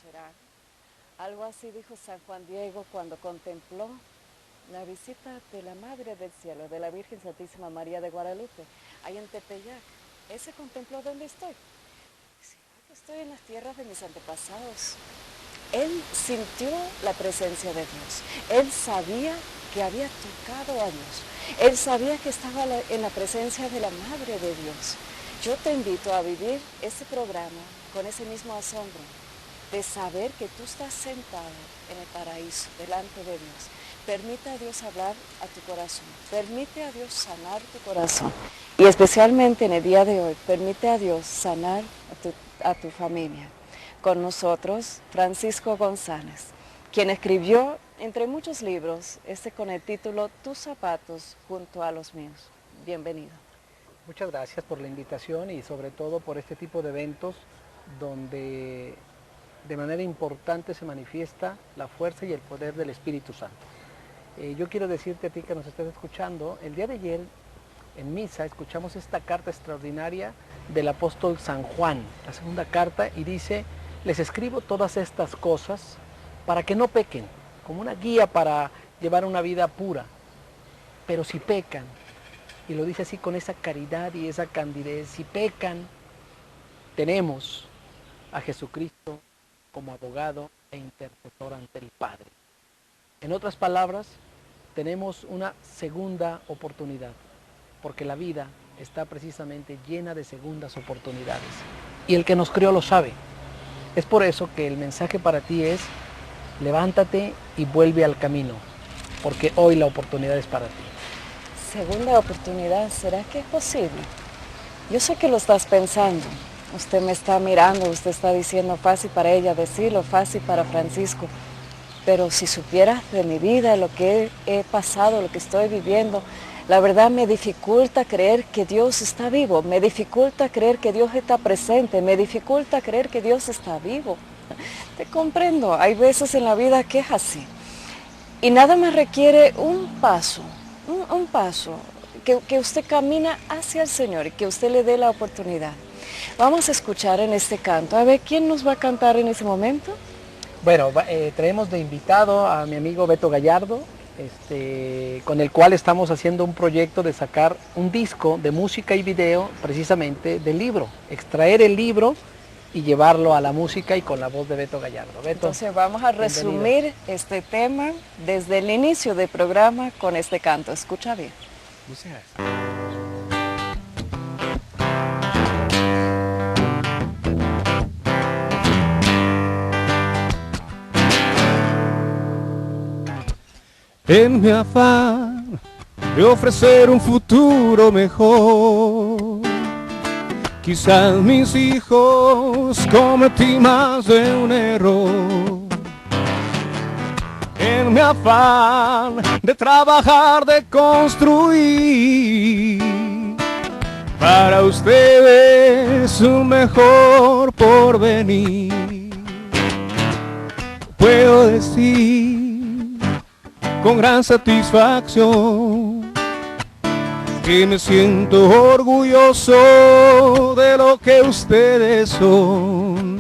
serán. Algo así dijo San Juan Diego cuando contempló la visita de la Madre del Cielo, de la Virgen Santísima María de Guadalupe, ahí en Tepeyac. Ese contempló dónde estoy. ¿Será que estoy en las tierras de mis antepasados? Él sintió la presencia de Dios. Él sabía que había tocado a Dios. Él sabía que estaba en la presencia de la Madre de Dios. Yo te invito a vivir ese programa con ese mismo asombro, de saber que tú estás sentado en el paraíso, delante de Dios. Permite a Dios hablar a tu corazón, permite a Dios sanar tu corazón. Y especialmente en el día de hoy, permite a Dios sanar a tu familia. Con nosotros, Francisco González, quien escribió, entre muchos libros, con el título Tus zapatos junto a los míos. Bienvenido. Muchas gracias por la invitación y sobre todo por este tipo de eventos donde de manera importante se manifiesta la fuerza y el poder del Espíritu Santo. Yo quiero decirte a ti que nos estás escuchando, el día de ayer en misa escuchamos esta carta extraordinaria del apóstol San Juan, la segunda carta, y dice: les escribo todas estas cosas para que no pequen, como una guía para llevar una vida pura. Pero si pecan, y lo dice así con esa caridad y esa candidez, si pecan, tenemos a Jesucristo como abogado e intercesor ante el Padre. En otras palabras, tenemos una segunda oportunidad, porque la vida está precisamente llena de segundas oportunidades. Y el que nos creó lo sabe. Es por eso que el mensaje para ti es: levántate y vuelve al camino, porque hoy la oportunidad es para ti. Segunda oportunidad, ¿será que es posible? Yo sé que lo estás pensando. Usted me está mirando, usted está diciendo fácil para ella decirlo, fácil para Francisco. Pero si supieras de mi vida, lo que he pasado, lo que estoy viviendo, la verdad me dificulta creer que Dios está vivo, me dificulta creer que Dios está presente, me dificulta creer que Dios está vivo. Te comprendo, hay veces en la vida que es así. Y nada más requiere un paso, un paso, que usted camina hacia el Señor y que usted le dé la oportunidad. Vamos a escuchar en este canto, a ver quién nos va a cantar en ese momento. Bueno, traemos de invitado a mi amigo Beto Gallardo, con el cual estamos haciendo un proyecto de sacar un disco de música y video precisamente del libro, extraer el libro y llevarlo a la música y con la voz de Beto Gallardo. Beto, entonces vamos a resumir bienvenido. este tema desde el inicio del programa con este canto. Escucha bien. Muchas gracias. En mi afán de ofrecer un futuro mejor, quizás mis hijos cometí más de un error. En mi afán de trabajar, de construir para ustedes un mejor porvenir, puedo decir con gran satisfacción que me siento orgulloso de lo que ustedes son.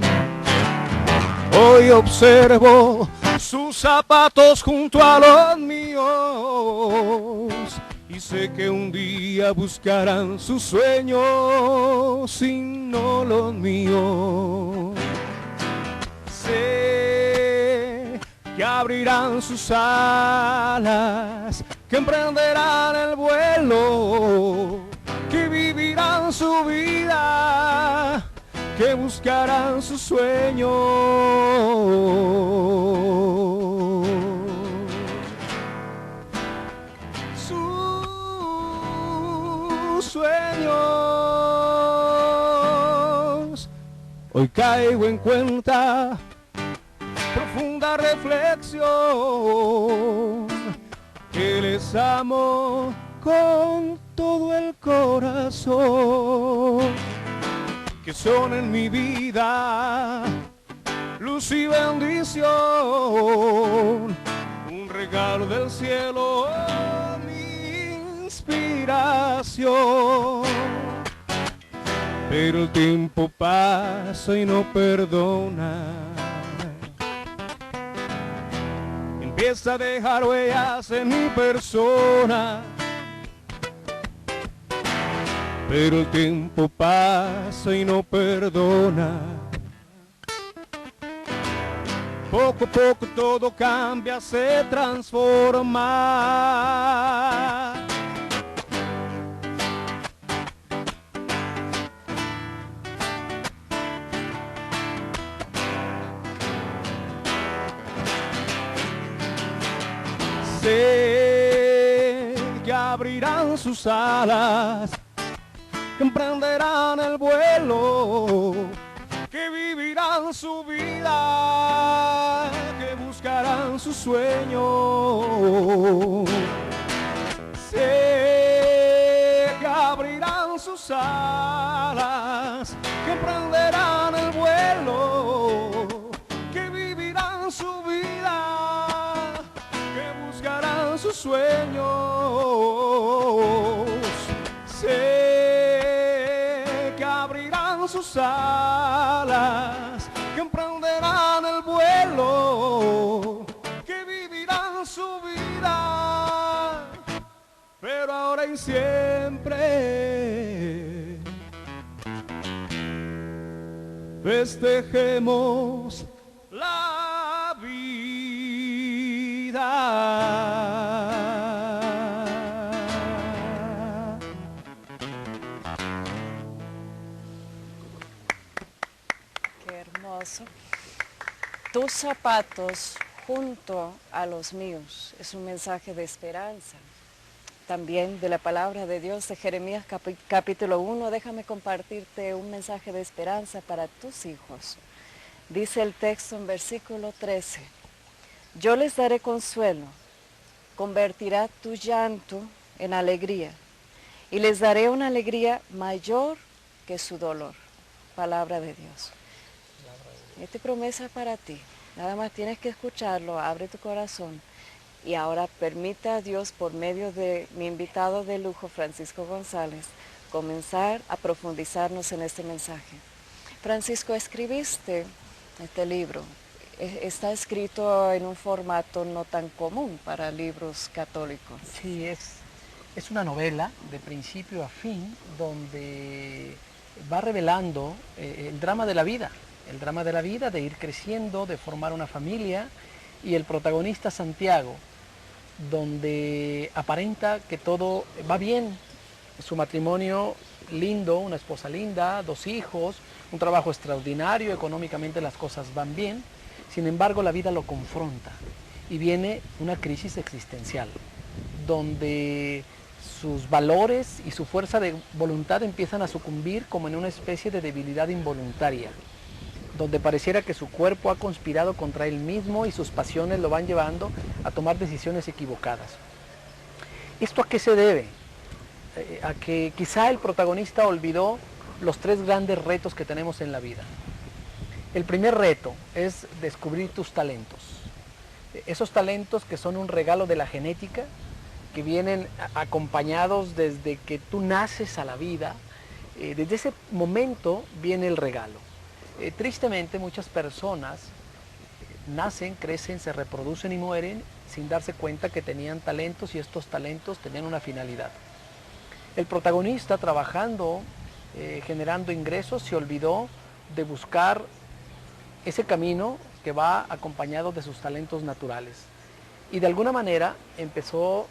Hoy observo sus zapatos junto a los míos y sé que un día buscarán sus sueños y no los míos. Sé que abrirán sus alas, que emprenderán el vuelo, que vivirán su vida, que buscarán sus sueños. Sus sueños. Hoy caigo en cuenta, profunda reflexión, que les amo con todo el corazón, que son en mi vida luz y bendición, un regalo del cielo, mi inspiración. Pero el tiempo pasa y no perdona, empieza a dejar huellas en mi persona. Pero el tiempo pasa y no perdona. Poco a poco todo cambia, se transforma. Sé que abrirán sus alas, que emprenderán el vuelo, que vivirán su vida, que buscarán su sueño. Sé que abrirán sus alas, que emprenderán el vuelo, que vivirán su vida, que buscarán sus sueños. Sé que abrirán sus alas, que emprenderán el vuelo, que vivirán su vida, pero ahora y siempre festejemos la vida. Qué hermoso. Tus zapatos junto a los míos es un mensaje de esperanza. También de la palabra de Dios de Jeremías capítulo 1, déjame compartirte un mensaje de esperanza para tus hijos. Dice el texto en versículo 13, yo les daré consuelo, convertirá tu llanto en alegría y les daré una alegría mayor que su dolor. Palabra de Dios. Esta promesa para ti. Nada más tienes que escucharlo, abre tu corazón. Y ahora permita a Dios, por medio de mi invitado de lujo, Francisco González, comenzar a profundizarnos en este mensaje. Francisco, escribiste este libro. Está escrito en un formato no tan común para libros católicos. Sí, es una novela de principio a fin donde va revelando el drama de la vida. El drama de la vida, de ir creciendo, de formar una familia, y el protagonista Santiago, donde aparenta que todo va bien, su matrimonio lindo, una esposa linda, 2 hijos, un trabajo extraordinario, económicamente las cosas van bien, sin embargo la vida lo confronta y viene una crisis existencial, donde sus valores y su fuerza de voluntad empiezan a sucumbir como en una especie de debilidad involuntaria, donde pareciera que su cuerpo ha conspirado contra él mismo y sus pasiones lo van llevando a tomar decisiones equivocadas. ¿Esto a qué se debe? A que quizá el protagonista olvidó los 3 grandes retos que tenemos en la vida. El primer reto es descubrir tus talentos. Esos talentos que son un regalo de la genética, que vienen acompañados desde que tú naces a la vida. Desde ese momento viene el regalo. Tristemente muchas personas nacen, crecen, se reproducen y mueren sin darse cuenta que tenían talentos y estos talentos tenían una finalidad. El protagonista, trabajando, generando ingresos, se olvidó de buscar ese camino que va acompañado de sus talentos naturales y de alguna manera empezó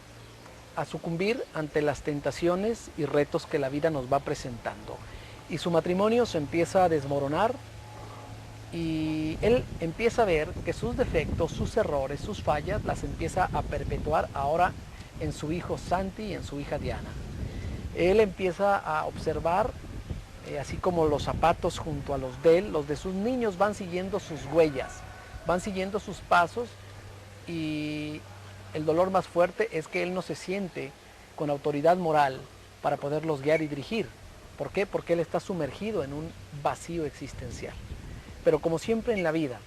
a sucumbir ante las tentaciones y retos que la vida nos va presentando, y su matrimonio se empieza a desmoronar y él empieza a ver que sus defectos, sus errores, sus fallas las empieza a perpetuar ahora en su hijo Santi y en su hija Diana. Él empieza a observar, así como los zapatos junto a los de él, los de sus niños van siguiendo sus huellas, van siguiendo sus pasos, y el dolor más fuerte es que él no se siente con autoridad moral para poderlos guiar y dirigir. ¿Por qué? Porque él está sumergido en un vacío existencial. Pero como siempre en la vida,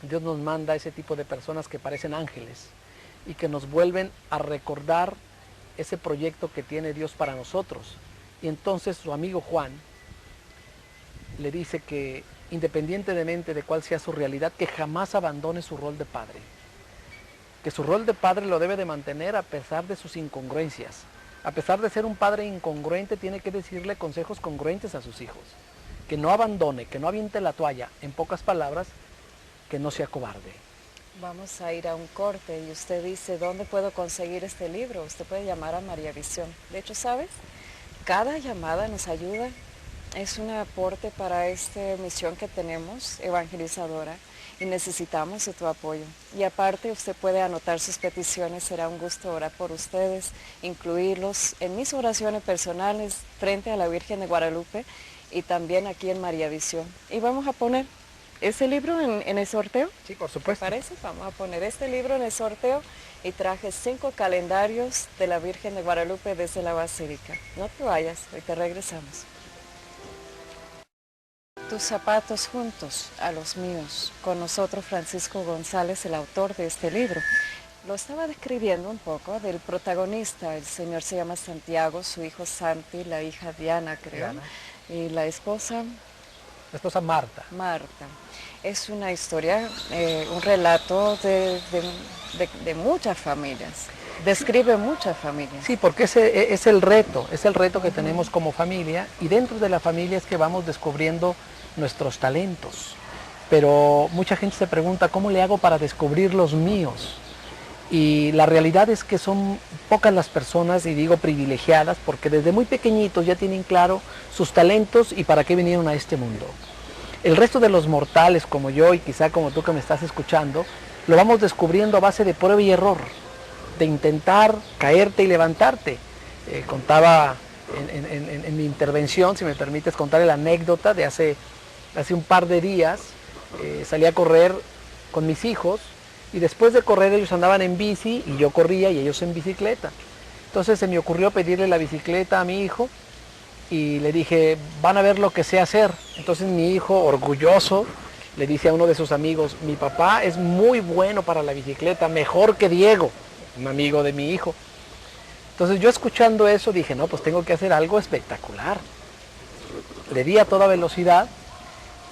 Dios nos manda ese tipo de personas que parecen ángeles y que nos vuelven a recordar ese proyecto que tiene Dios para nosotros. Y entonces su amigo Juan le dice que independientemente de cuál sea su realidad, que jamás abandone su rol de padre. que su rol de padre lo debe de mantener a pesar de sus incongruencias. A pesar de ser un padre incongruente, tiene que decirle consejos congruentes a sus hijos. Que no abandone, que no aviente la toalla. En pocas palabras, que no sea cobarde. Vamos a ir a un corte y usted dice, ¿dónde puedo conseguir este libro? Usted puede llamar a María Visión. De hecho, ¿sabes? Cada llamada nos ayuda. Es un aporte para esta misión que tenemos, evangelizadora, y necesitamos de tu apoyo. Y aparte, usted puede anotar sus peticiones, será un gusto orar por ustedes, incluirlos en mis oraciones personales frente a la Virgen de Guadalupe y también aquí en María Visión. Y vamos a poner ese libro en el sorteo. Sí, por supuesto. ¿Te parece? Vamos a poner este libro en el sorteo y traje 5 calendarios de la Virgen de Guadalupe desde la Basílica. No te vayas, ahorita regresamos. Tus zapatos juntos a los míos. Con nosotros Francisco González, el autor de este libro. Lo estaba describiendo un poco del protagonista. El señor se llama Santiago, su hijo Santi, la hija Diana, creo. Diana. Y la esposa... La esposa Marta. Marta. Es una historia, un relato de muchas familias. Describe muchas familias. Sí, porque ese es el reto que tenemos como familia, y dentro de la familia es que vamos descubriendo nuestros talentos. Pero mucha gente se pregunta, ¿cómo le hago para descubrir los míos? Y la realidad es que son pocas las personas, y digo privilegiadas, porque desde muy pequeñitos ya tienen claro sus talentos y para qué vinieron a este mundo. El resto de los mortales como yo y quizá como tú que me estás escuchando, lo vamos descubriendo a base de prueba y error, de intentar caerte y levantarte. Contaba en mi intervención, si me permites contar la anécdota de hace un par de días, salí a correr con mis hijos y después de correr ellos andaban en bici y yo corría y ellos en bicicleta. Entonces se me ocurrió pedirle la bicicleta a mi hijo y le dije, van a ver lo que sé hacer. Entonces mi hijo, orgulloso, le dice a uno de sus amigos, mi papá es muy bueno para la bicicleta, mejor que Diego, un amigo de mi hijo. Entonces yo escuchando eso dije, no, pues tengo que hacer algo espectacular. Le di a toda velocidad,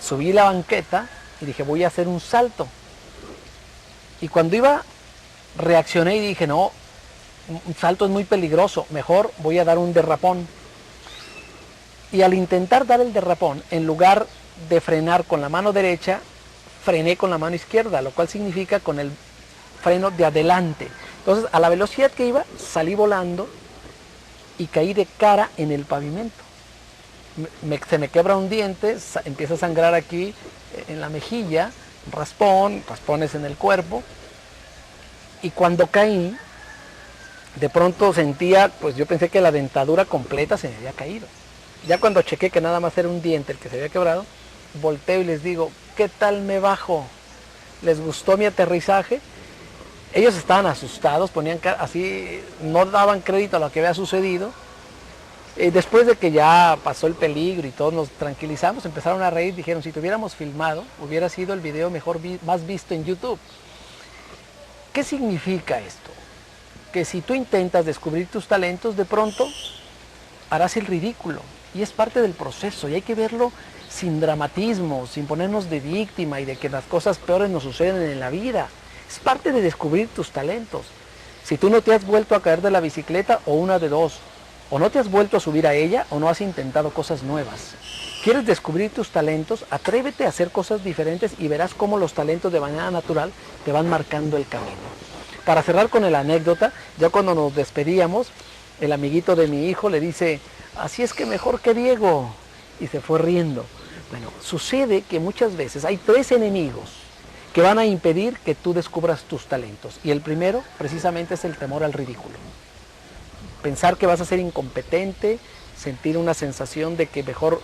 subí la banqueta y dije, voy a hacer un salto. Y cuando iba, reaccioné y dije, no, un salto es muy peligroso, mejor voy a dar un derrapón. Y al intentar dar el derrapón, en lugar de frenar con la mano derecha, frené con la mano izquierda, lo cual significa con el freno de adelante. Entonces, a la velocidad que iba, salí volando y caí de cara en el pavimento. Se me quebra un diente, empieza a sangrar aquí en la mejilla, raspones en el cuerpo. Y cuando caí, de pronto sentía, pues yo pensé que la dentadura completa se me había caído. Ya cuando chequé que nada más era un diente el que se había quebrado, volteo y les digo, ¿qué tal me bajo? ¿Les gustó mi aterrizaje? Ellos estaban asustados, ponían así, no daban crédito a lo que había sucedido. Después de que ya pasó el peligro y todos nos tranquilizamos, empezaron a reír, dijeron, si te hubiéramos filmado, hubiera sido el video más visto en YouTube. ¿Qué significa esto? Que si tú intentas descubrir tus talentos, de pronto harás el ridículo. Y es parte del proceso, y hay que verlo sin dramatismo, sin ponernos de víctima y de que las cosas peores nos suceden en la vida. Es parte de descubrir tus talentos. Si tú no te has vuelto a caer de la bicicleta, o una de dos, o no te has vuelto a subir a ella, o no has intentado cosas nuevas. ¿Quieres descubrir tus talentos? Atrévete a hacer cosas diferentes y verás cómo los talentos de manera natural te van marcando el camino. Para cerrar con la anécdota, ya cuando nos despedíamos, el amiguito de mi hijo le dice, así es que mejor que Diego, y se fue riendo. Bueno, sucede que muchas veces hay 3 enemigos que van a impedir que tú descubras tus talentos, y el primero precisamente es el temor al ridículo. Pensar que vas a ser incompetente, sentir una sensación de que mejor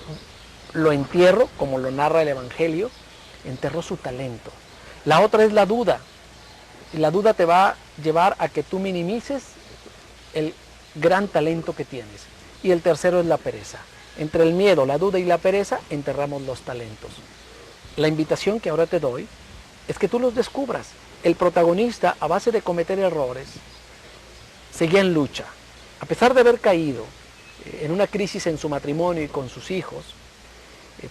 lo entierro, como lo narra el Evangelio, enterró su talento. La otra es la duda, y la duda te va a llevar a que tú minimices el gran talento que tienes. Y el tercero es la pereza. Entre el miedo, la duda y la pereza, enterramos los talentos. La invitación que ahora te doy es que tú los descubras. El protagonista, a base de cometer errores, seguía en lucha. A pesar de haber caído en una crisis en su matrimonio y con sus hijos,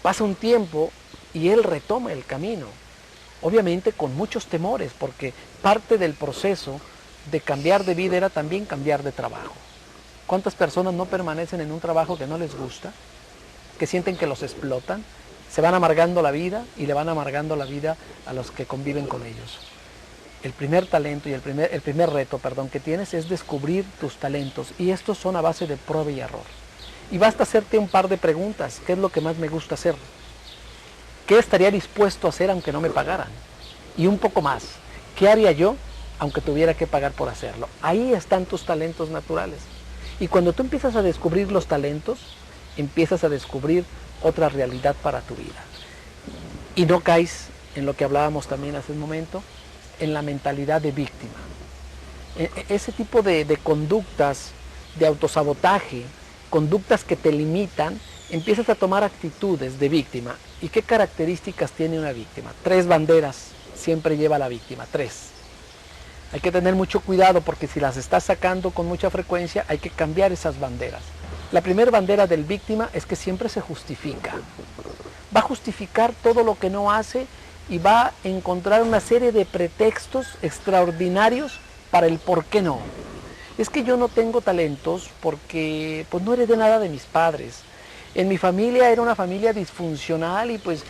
pasa un tiempo y él retoma el camino. obviamente con muchos temores, porque parte del proceso de cambiar de vida era también cambiar de trabajo. ¿Cuántas personas no permanecen en un trabajo que no les gusta, que sienten que los explotan, se van amargando la vida y le van amargando la vida a los que conviven con ellos? El primer talento y el primer reto, que tienes es descubrir tus talentos, y estos son a base de prueba y error. Y basta hacerte un par de preguntas: ¿qué es lo que más me gusta hacer? ¿Qué estaría dispuesto a hacer aunque no me pagaran? Y un poco más, ¿qué haría yo aunque tuviera que pagar por hacerlo? Ahí están tus talentos naturales. Y cuando tú empiezas a descubrir los talentos, empiezas a descubrir otra realidad para tu vida. Y no caes en lo que hablábamos también hace un momento, en la mentalidad de víctima. Ese tipo de conductas de autosabotaje, conductas que te limitan, empiezas a tomar actitudes de víctima. ¿Y qué características tiene una víctima? 3 banderas siempre lleva la víctima, 3. Hay que tener mucho cuidado, porque si las estás sacando con mucha frecuencia, hay que cambiar esas banderas. La primera bandera del víctima es que siempre se justifica. Va a justificar todo lo que no hace y va a encontrar una serie de pretextos extraordinarios para el por qué no. Es que yo no tengo talentos porque pues no heredé nada de mis padres. En mi familia era una familia disfuncional y pues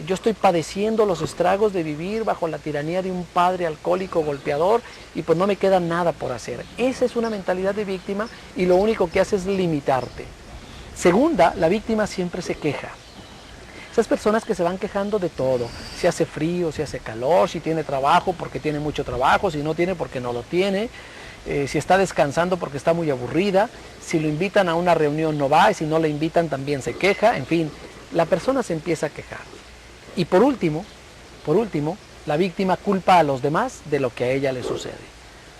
yo estoy padeciendo los estragos de vivir bajo la tiranía de un padre alcohólico golpeador y pues no me queda nada por hacer. Esa es una mentalidad de víctima y lo único que hace es limitarte. Segunda, la víctima siempre se queja. Esas personas que se van quejando de todo, si hace frío, si hace calor, si tiene trabajo porque tiene mucho trabajo, si no tiene porque no lo tiene, si está descansando porque está muy aburrida, si lo invitan a una reunión no va, y si no le invitan también se queja, en fin, la persona se empieza a quejar. Y por último, la víctima culpa a los demás de lo que a ella le sucede.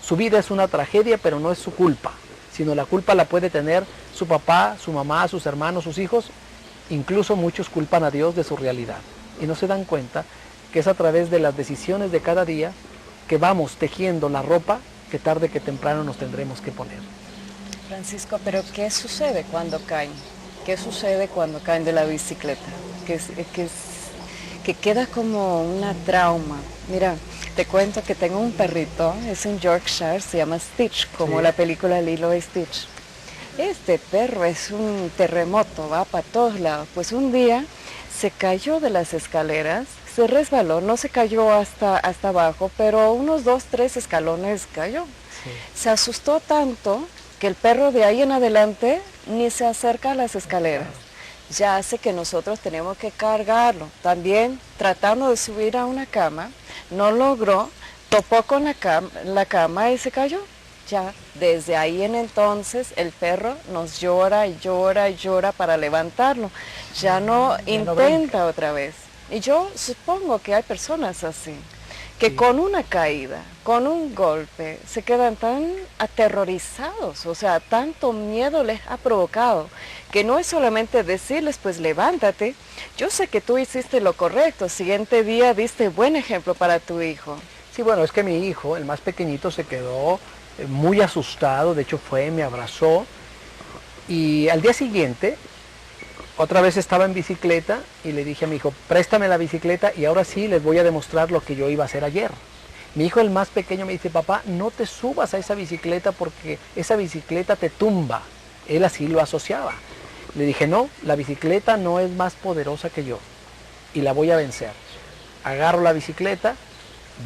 Su vida es una tragedia, pero no es su culpa, sino la culpa la puede tener su papá, su mamá, sus hermanos, sus hijos. Incluso muchos culpan a Dios de su realidad y no se dan cuenta que es a través de las decisiones de cada día que vamos tejiendo la ropa que tarde que temprano nos tendremos que poner. Francisco, pero ¿qué sucede cuando caen? ¿Qué sucede cuando caen de la bicicleta? Que queda como una trauma. Mira, te cuento que tengo un perrito, es un Yorkshire, se llama Stitch, como la película Lilo y Stitch. Este perro es un terremoto, va para todos lados. Pues un día se cayó de las escaleras, se resbaló, no se cayó hasta abajo, pero unos 2, 3 escalones cayó. Sí. Se asustó tanto que el perro de ahí en adelante ni se acerca a las escaleras. Ya hace que nosotros tenemos que cargarlo. También tratando de subir a una cama, no logró, topó con la cama y se cayó. Ya desde ahí en entonces el perro nos llora y llora y llora para levantarlo. Ya no intenta otra vez. Y yo supongo que hay personas así, que con una caída, con un golpe, se quedan tan aterrorizados, o sea, tanto miedo les ha provocado, que no es solamente decirles, pues levántate. Yo sé que tú hiciste lo correcto, siguiente día diste buen ejemplo para tu hijo. Sí, bueno, es que mi hijo, el más pequeñito, se quedó muy asustado, de hecho me abrazó, y al día siguiente otra vez estaba en bicicleta y le dije a mi hijo: préstame la bicicleta y ahora sí les voy a demostrar lo que yo iba a hacer ayer. Mi hijo, el más pequeño, me dice: papá, no te subas a esa bicicleta porque esa bicicleta te tumba. Él así lo asociaba. Le dije: no, la bicicleta no es más poderosa que yo y la voy a vencer. Agarro la bicicleta,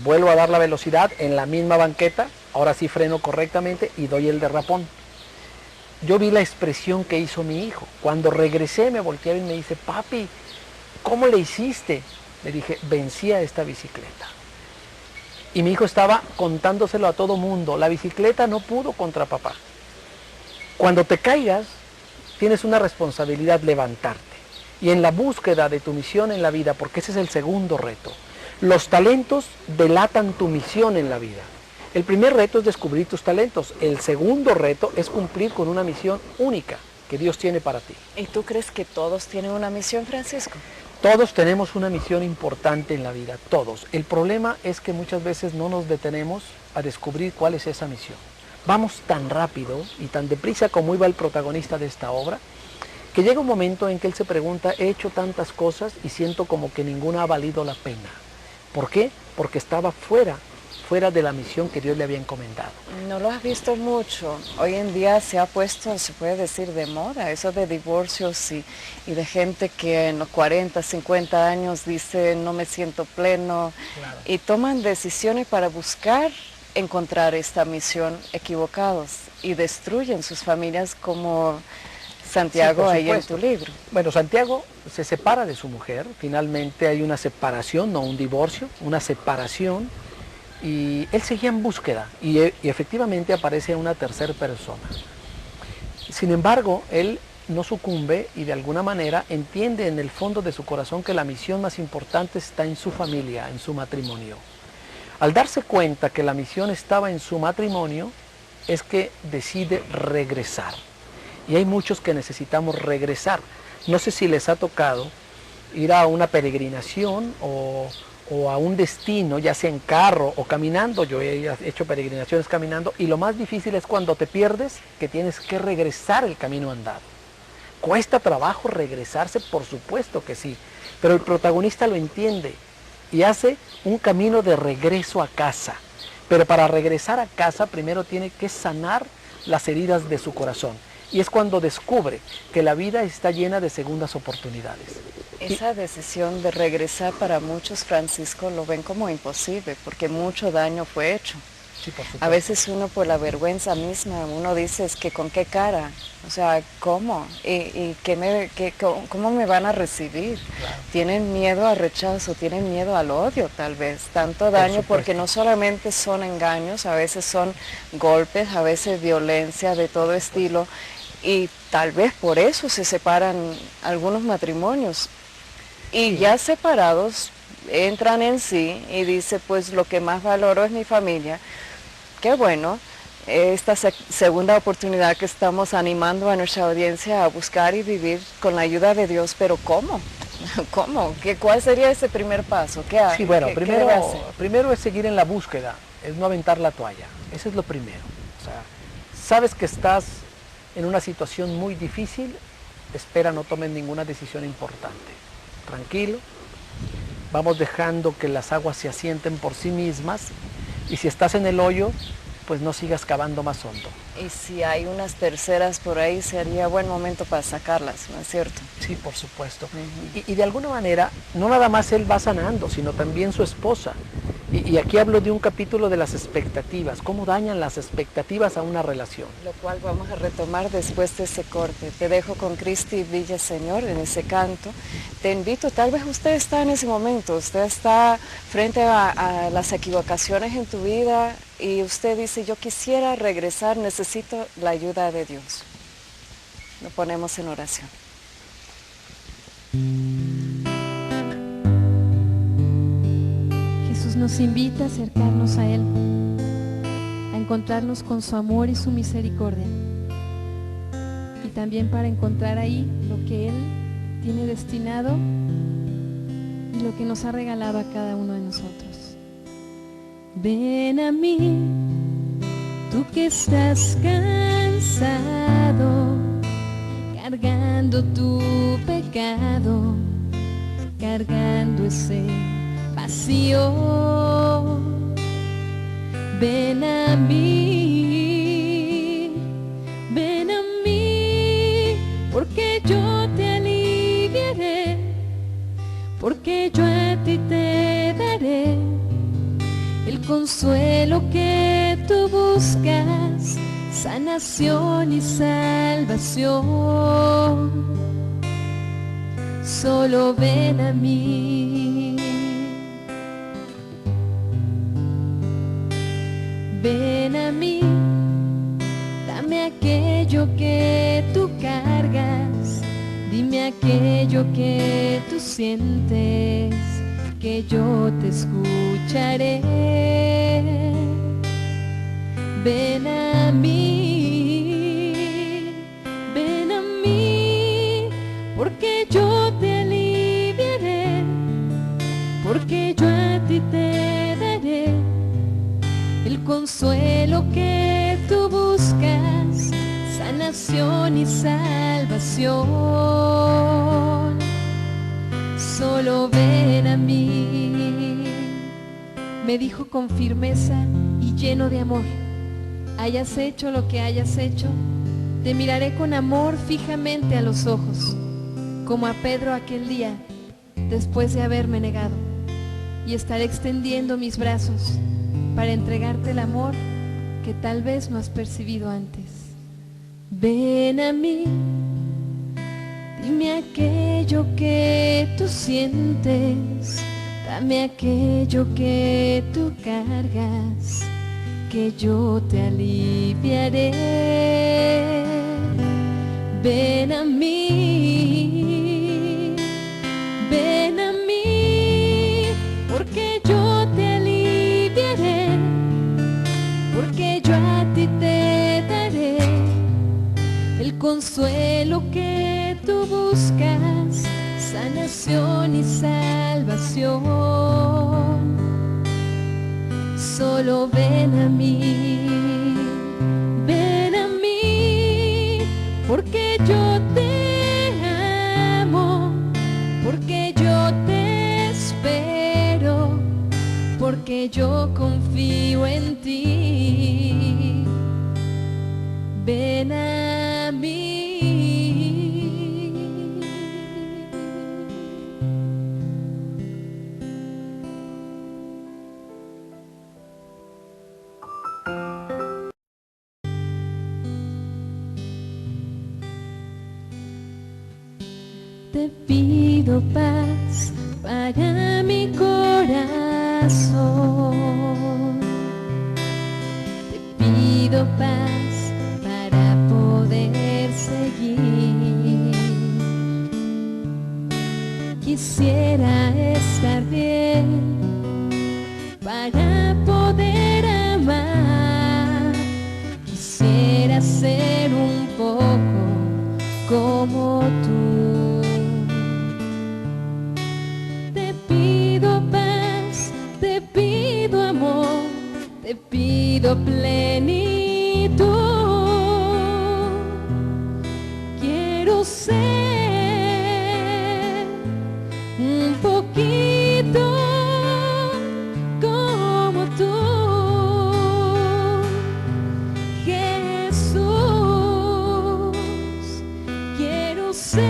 vuelvo a dar la velocidad en la misma banqueta, ahora sí freno correctamente y doy el derrapón. Yo vi la expresión que hizo mi hijo. Cuando regresé me volteaba y me dice: papi, ¿cómo le hiciste? Le dije: vencí a esta bicicleta. Y mi hijo estaba contándoselo a todo mundo: la bicicleta no pudo contra papá. Cuando te caigas, tienes una responsabilidad: levantarte. Y en la búsqueda de tu misión en la vida, porque ese es el segundo reto, los talentos delatan tu misión en la vida. El primer reto es descubrir tus talentos. El segundo reto es cumplir con una misión única que Dios tiene para ti. ¿Y tú crees que todos tienen una misión, Francisco? Todos tenemos una misión importante en la vida, todos. El problema es que muchas veces no nos detenemos a descubrir cuál es esa misión. Vamos tan rápido y tan deprisa como iba el protagonista de esta obra, que llega un momento en que él se pregunta: he hecho tantas cosas y siento como que ninguna ha valido la pena. ¿Por qué? Porque estaba fuera de la misión que Dios le había encomendado. No lo has visto mucho. Hoy en día se ha puesto, se puede decir, de moda, eso de divorcios y de gente que en los 40, 50 años dice no me siento pleno, Claro. y toman decisiones para buscar encontrar esta misión equivocados y destruyen sus familias como Santiago por ahí en supuesto. tu libro. Bueno, Santiago se separa de su mujer, finalmente hay una separación, no un divorcio, una separación, y él seguía en búsqueda y efectivamente aparece una tercera persona. Sin embargo, él no sucumbe y de alguna manera entiende en el fondo de su corazón que la misión más importante está en su familia, en su matrimonio. Al darse cuenta que la misión estaba en su matrimonio, es que decide regresar. Y hay muchos que necesitamos regresar. No sé si les ha tocado ir a una peregrinación o a un destino, ya sea en carro o caminando. Yo he hecho peregrinaciones caminando y lo más difícil es cuando te pierdes, que tienes que regresar el camino andado. ¿Cuesta trabajo regresarse? Por supuesto que sí, pero el protagonista lo entiende y hace un camino de regreso a casa. Pero para regresar a casa primero tiene que sanar las heridas de su corazón. Y es cuando descubre que la vida está llena de segundas oportunidades. Esa decisión de regresar para muchos, Francisco, lo ven como imposible porque mucho daño fue hecho. Sí, por supuesto. A veces uno por la vergüenza misma, uno dice es que con qué cara, o sea, ¿cómo? ¿Y cómo me van a recibir? Claro. Tienen miedo al rechazo, tienen miedo al odio tal vez, tanto daño porque no solamente son engaños, a veces son golpes, a veces violencia de todo estilo y tal vez por eso se separan algunos matrimonios y ya separados entran en sí y dice pues lo que más valoro es mi familia. Qué bueno, esta segunda oportunidad que estamos animando a nuestra audiencia a buscar y vivir con la ayuda de Dios, pero ¿cómo? ¿Cómo? ¿Cuál sería ese primer paso? Sí, bueno, primero es seguir en la búsqueda, es no aventar la toalla, eso es lo primero. O sea, sabes que estás en una situación muy difícil, espera, no tomes ninguna decisión importante. Tranquilo, vamos dejando que las aguas se asienten por sí mismas. Y si estás en el hoyo, pues no sigas cavando más hondo. Y si hay unas terceras por ahí, sería buen momento para sacarlas, ¿no es cierto? Sí, por supuesto. Y de alguna manera, no nada más él va sanando, sino también su esposa. Y aquí hablo de un capítulo de las expectativas, cómo dañan las expectativas a una relación. Lo cual vamos a retomar después de ese corte. Te dejo con Cristi Villaseñor en ese canto. Te invito, tal vez usted está en ese momento, usted está frente a las equivocaciones en tu vida y usted dice, yo quisiera regresar, necesito la ayuda de Dios. Lo ponemos en oración. Jesús nos invita a acercarnos a Él, a encontrarnos con su amor y su misericordia, y también para encontrar ahí lo que Él tiene destinado y lo que nos ha regalado a cada uno de nosotros. Ven a mí, tú que estás cansado, cargando tu pecado, cargando ese vacío. Ven a mí, porque yo te aliviaré, porque yo a ti te daré el consuelo que tú buscas, sanación y salvación. Solo ven a mí. Ven a mí, dame aquello que tú cargas, dime aquello que tú sientes, que yo te escucharé. Ven a mí, porque yo te aliviaré, porque yo a ti te daré el consuelo que tú buscas, sanación y salvación. Solo ven a mí. me dijo con firmeza y lleno de amor: hayas hecho lo que hayas hecho, te miraré con amor fijamente a los ojos, como a Pedro aquel día, después de haberme negado, y estaré extendiendo mis brazos para entregarte el amor que tal vez no has percibido antes. Ven a mí, dime aquello que tú sientes, dame aquello que tú cargas, que yo te aliviaré. Ven a mí, porque yo te aliviaré, porque yo a ti te daré el consuelo que tú buscas, sanación y salvación. Solo ven a mí, porque yo te amo, porque yo te espero, porque yo confío en ti. Ven a mí. Te pido paz para mi corazón. Te pido paz para poder seguir. Quisiera estar bien para poder amar. Quisiera ser un poco como tú. Te pido plenitud, quiero ser un poquito como tú, Jesús, quiero ser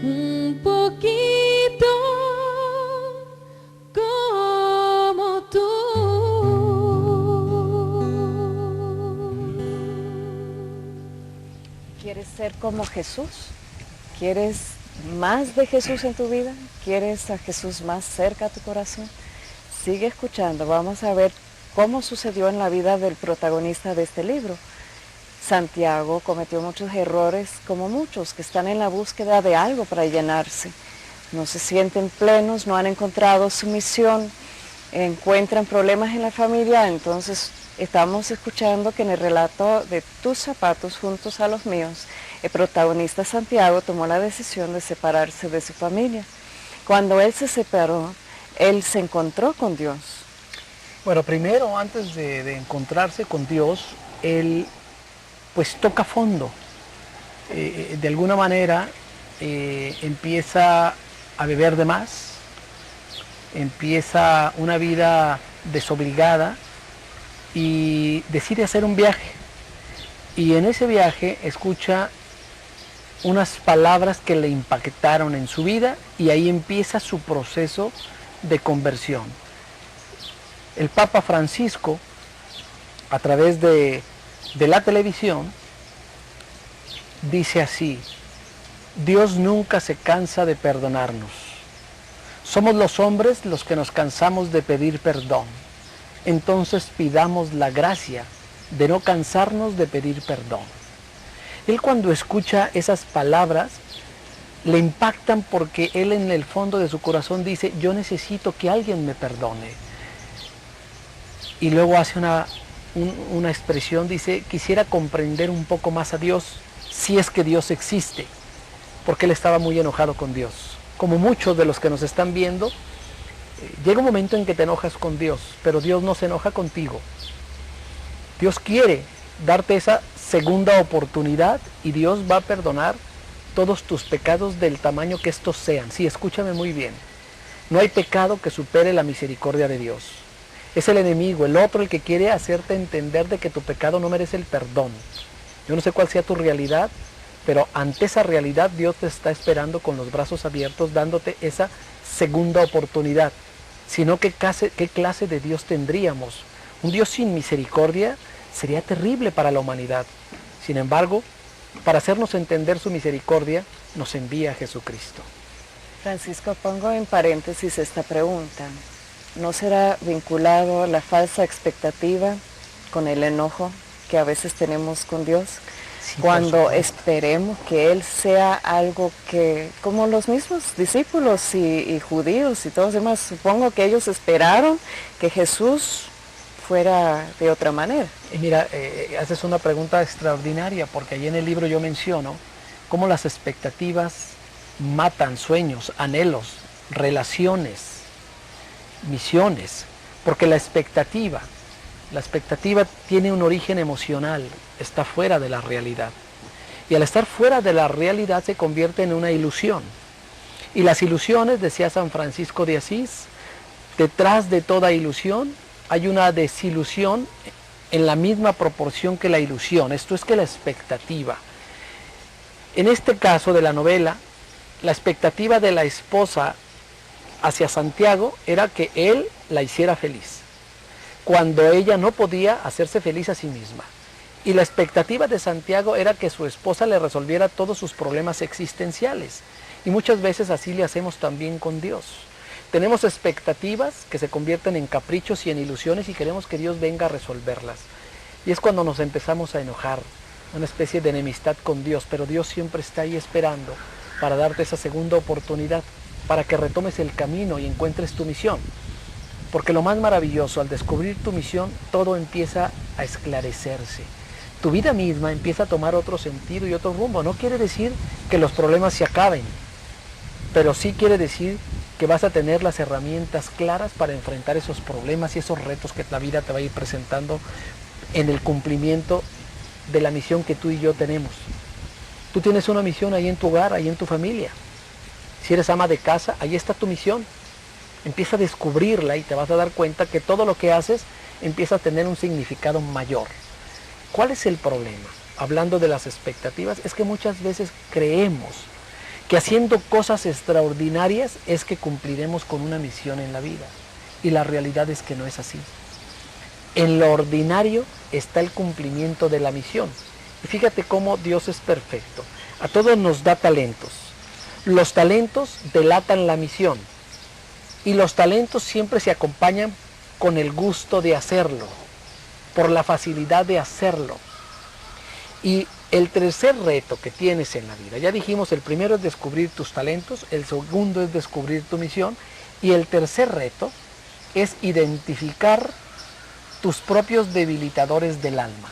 un poquito como tú. ¿Quieres ser como Jesús? ¿Quieres más de Jesús en tu vida? ¿Quieres a Jesús más cerca a tu corazón? Sigue escuchando, vamos a ver cómo sucedió en la vida del protagonista de este libro. Santiago cometió muchos errores, como muchos que están en la búsqueda de algo para llenarse. No se sienten plenos, no han encontrado su misión, encuentran problemas en la familia. Entonces estamos escuchando que en el relato de Tus zapatos juntos a los míos, el protagonista Santiago tomó la decisión de separarse de su familia. Cuando él se separó, él se encontró con Dios. Bueno, primero, antes de encontrarse con Dios, él pues toca fondo. De alguna manera empieza a beber de más, empieza una vida desobligada y decide hacer un viaje. Y en ese viaje escucha unas palabras que le impactaron en su vida y ahí empieza su proceso de conversión. El Papa Francisco, a través de la televisión, dice así: Dios nunca se cansa de perdonarnos. Somos los hombres los que nos cansamos de pedir perdón. Entonces pidamos la gracia de no cansarnos de pedir perdón. Él, cuando escucha esas palabras, le impactan porque él en el fondo de su corazón dice: yo necesito que alguien me perdone. Y luego hace una expresión, dice: quisiera comprender un poco más a Dios, si es que Dios existe, porque él estaba muy enojado con Dios. Como muchos de los que nos están viendo, llega un momento en que te enojas con Dios, pero Dios no se enoja contigo. Dios quiere darte esa segunda oportunidad y Dios va a perdonar todos tus pecados del tamaño que estos sean. Sí, escúchame muy bien. No hay pecado que supere la misericordia de Dios. Es el enemigo, el otro, el que quiere hacerte entender de que tu pecado no merece el perdón. Yo no sé cuál sea tu realidad, pero ante esa realidad Dios te está esperando con los brazos abiertos, dándote esa segunda oportunidad. Si no, ¿qué clase de Dios tendríamos? Un Dios sin misericordia sería terrible para la humanidad. Sin embargo, para hacernos entender su misericordia, nos envía a Jesucristo. Francisco, pongo en paréntesis esta pregunta. ¿No será vinculado la falsa expectativa con el enojo que a veces tenemos con Dios? Sí, cuando esperemos que Él sea algo que, como los mismos discípulos y judíos y todos los demás, supongo que ellos esperaron que Jesús fuera de otra manera. Y mira, haces una pregunta extraordinaria, porque allí en el libro yo menciono cómo las expectativas matan sueños, anhelos, relaciones, misiones, porque la expectativa tiene un origen emocional, está fuera de la realidad. Y al estar fuera de la realidad se convierte en una ilusión. Y las ilusiones, decía San Francisco de Asís, detrás de toda ilusión hay una desilusión en la misma proporción que la ilusión. Esto es que la expectativa. En este caso de la novela, la expectativa de la esposa hacia Santiago era que él la hiciera feliz, cuando ella no podía hacerse feliz a sí misma. Y la expectativa de Santiago era que su esposa le resolviera todos sus problemas existenciales. Y muchas veces así le hacemos también con Dios. Tenemos expectativas que se convierten en caprichos y en ilusiones y queremos que Dios venga a resolverlas. Y es cuando nos empezamos a enojar, una especie de enemistad con Dios, pero Dios siempre está ahí esperando para darte esa segunda oportunidad, para que retomes el camino y encuentres tu misión. Porque lo más maravilloso, al descubrir tu misión, todo empieza a esclarecerse. Tu vida misma empieza a tomar otro sentido y otro rumbo. No quiere decir que los problemas se acaben, pero sí quiere decir que vas a tener las herramientas claras para enfrentar esos problemas y esos retos que la vida te va a ir presentando en el cumplimiento de la misión que tú y yo tenemos. Tú tienes una misión ahí en tu hogar, ahí en tu familia. Si eres ama de casa, ahí está tu misión. Empieza a descubrirla y te vas a dar cuenta que todo lo que haces empieza a tener un significado mayor. ¿Cuál es el problema? Hablando de las expectativas, es que muchas veces creemos que haciendo cosas extraordinarias es que cumpliremos con una misión en la vida. Y la realidad es que no es así. En lo ordinario está el cumplimiento de la misión. Y fíjate cómo Dios es perfecto. A todos nos da talentos. Los talentos delatan la misión. Y los talentos siempre se acompañan con el gusto de hacerlo, por la facilidad de hacerlo. Y el tercer reto que tienes en la vida, ya dijimos, el primero es descubrir tus talentos, el segundo es descubrir tu misión, y el tercer reto es identificar tus propios debilitadores del alma,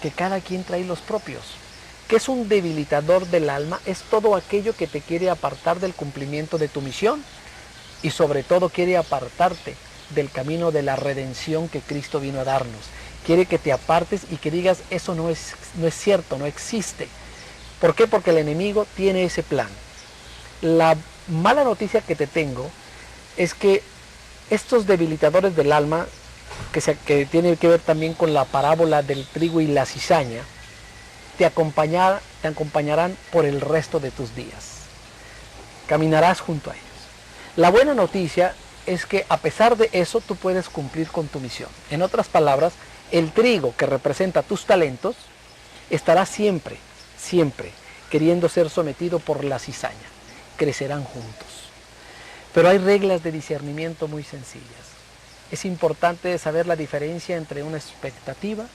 que cada quien trae los propios. ¿Qué es un debilitador del alma? Es todo aquello que te quiere apartar del cumplimiento de tu misión y sobre todo quiere apartarte del camino de la redención que Cristo vino a darnos. Quiere que te apartes y que digas, eso no es cierto, no existe. ¿Por qué? Porque el enemigo tiene ese plan. La mala noticia que te tengo es que estos debilitadores del alma, que tiene que ver también con la parábola del trigo y la cizaña, te acompañarán por el resto de tus días. Caminarás junto a ellos. La buena noticia es que a pesar de eso tú puedes cumplir con tu misión. En otras palabras, el trigo que representa tus talentos estará siempre queriendo ser sometido por la cizaña. Crecerán juntos. Pero hay reglas de discernimiento muy sencillas. Es importante saber la diferencia entre una expectativa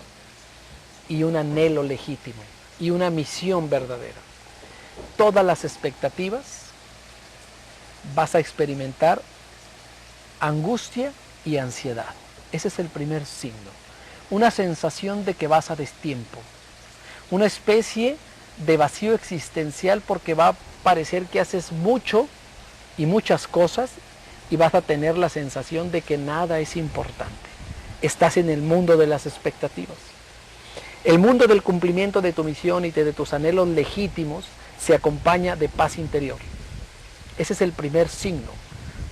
y un anhelo legítimo y una misión verdadera. Todas las expectativas vas a experimentar angustia y ansiedad. Ese es el primer signo. Una sensación de que vas a destiempo. Una especie de vacío existencial porque va a parecer que haces mucho y muchas cosas y vas a tener la sensación de que nada es importante. Estás en el mundo de las expectativas. El mundo del cumplimiento de tu misión y de tus anhelos legítimos se acompaña de paz interior. Ese es el primer signo.